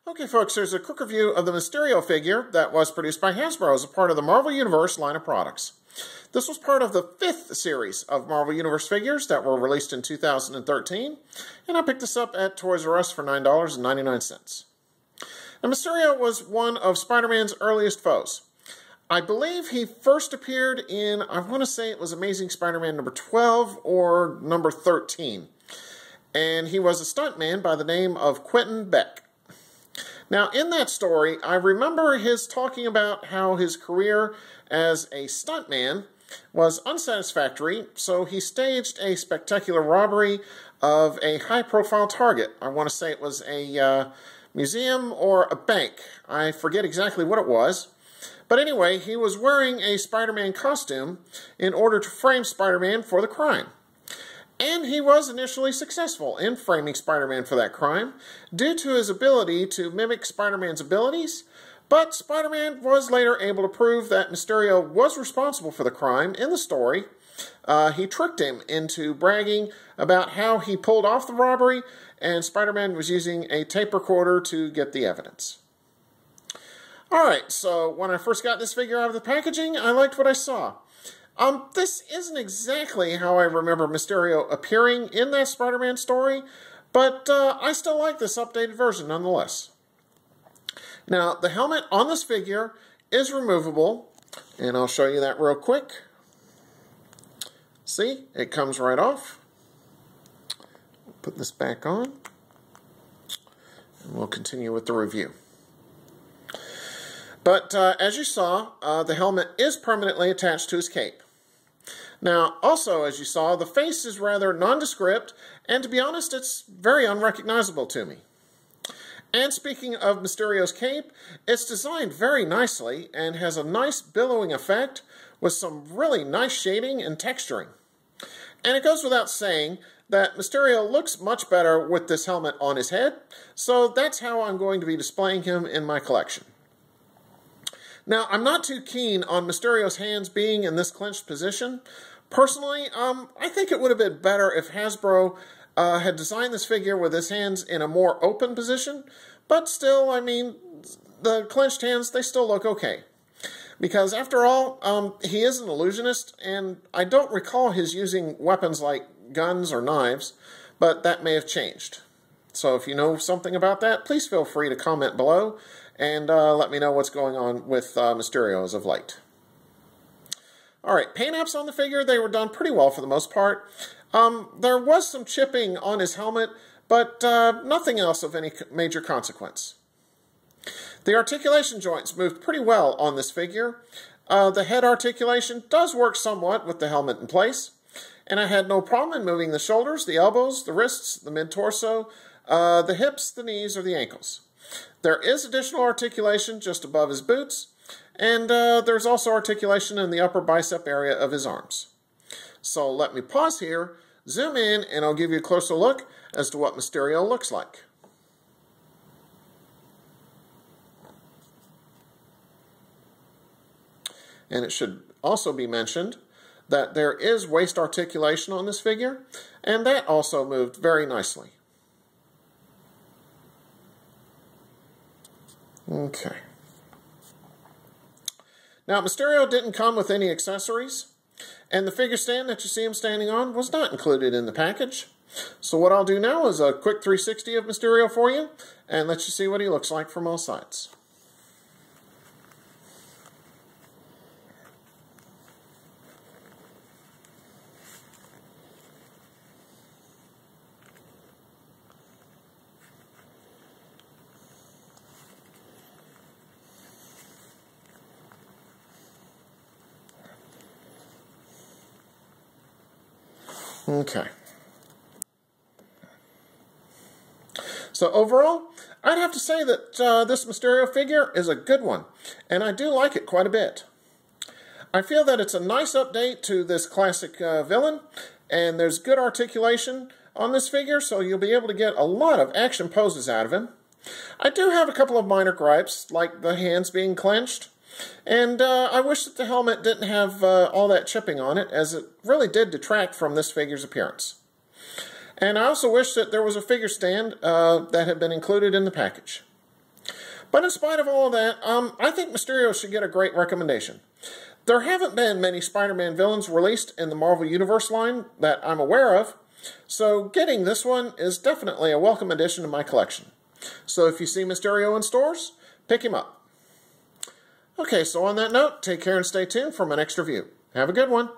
Okay, folks, there's a quick review of the Mysterio figure that was produced by Hasbro as a part of the Marvel Universe line of products. This was part of the 5th series of Marvel Universe figures that were released in 2013, and I picked this up at Toys R Us for $9.99. Now, Mysterio was one of Spider-Man's earliest foes. I believe he first appeared in, I want to say it was Amazing Spider-Man number 12 or number 13. And he was a stuntman by the name of Quentin Beck. Now, in that story, I remember his talking about how his career as a stuntman was unsatisfactory, so he staged a spectacular robbery of a high-profile target. I want to say it was a museum or a bank. I forget exactly what it was. But anyway, he was wearing a Spider-Man costume in order to frame Spider-Man for the crime. And he was initially successful in framing Spider-Man for that crime due to his ability to mimic Spider-Man's abilities, but Spider-Man was later able to prove that Mysterio was responsible for the crime in the story. He tricked him into bragging about how he pulled off the robbery, and Spider-Man was using a tape recorder to get the evidence. Alright, so when I first got this figure out of the packaging, I liked what I saw. This isn't exactly how I remember Mysterio appearing in that Spider-Man story, but I still like this updated version nonetheless. Now, the helmet on this figure is removable, and I'll show you that real quick. See, it comes right off. Put this back on, and we'll continue with the review. But as you saw, the helmet is permanently attached to his cape. Now, also, as you saw, the face is rather nondescript, and to be honest, it's very unrecognizable to me. And speaking of Mysterio's cape, it's designed very nicely and has a nice billowing effect with some really nice shading and texturing. And it goes without saying that Mysterio looks much better with this helmet on his head, so that's how I'm going to be displaying him in my collection. Now, I'm not too keen on Mysterio's hands being in this clenched position. Personally, I think it would have been better if Hasbro had designed this figure with his hands in a more open position, but still, I mean, the clenched hands, they still look okay. Because after all, he is an illusionist, and I don't recall his using weapons like guns or knives, but that may have changed. So if you know something about that, please feel free to comment below and let me know what's going on with Mysterio as of late. Alright, paint apps on the figure, they were done pretty well for the most part. There was some chipping on his helmet, but nothing else of any major consequence. The articulation joints moved pretty well on this figure. The head articulation does work somewhat with the helmet in place, and I had no problem in moving the shoulders, the elbows, the wrists, the mid-torso, the hips, the knees, or the ankles. There is additional articulation just above his boots, and there's also articulation in the upper bicep area of his arms. So let me pause here, zoom in, and I'll give you a closer look as to what Mysterio looks like. And it should also be mentioned that there is waist articulation on this figure, and that also moved very nicely. Okay. Now, Mysterio didn't come with any accessories, and the figure stand that you see him standing on was not included in the package. So what I'll do now is a quick 360 of Mysterio for you, and let you see what he looks like from all sides. Okay. So overall, I'd have to say that this Mysterio figure is a good one, and I do like it quite a bit. I feel that it's a nice update to this classic villain, and there's good articulation on this figure, so you'll be able to get a lot of action poses out of him. I do have a couple of minor gripes, like the hands being clenched. And I wish that the helmet didn't have all that chipping on it, as it really did detract from this figure's appearance. And I also wish that there was a figure stand that had been included in the package. But in spite of all of that, I think Mysterio should get a great recommendation. There haven't been many Spider-Man villains released in the Marvel Universe line that I'm aware of, so getting this one is definitely a welcome addition to my collection. So if you see Mysterio in stores, pick him up. Okay, so on that note, take care and stay tuned for my next review. Have a good one.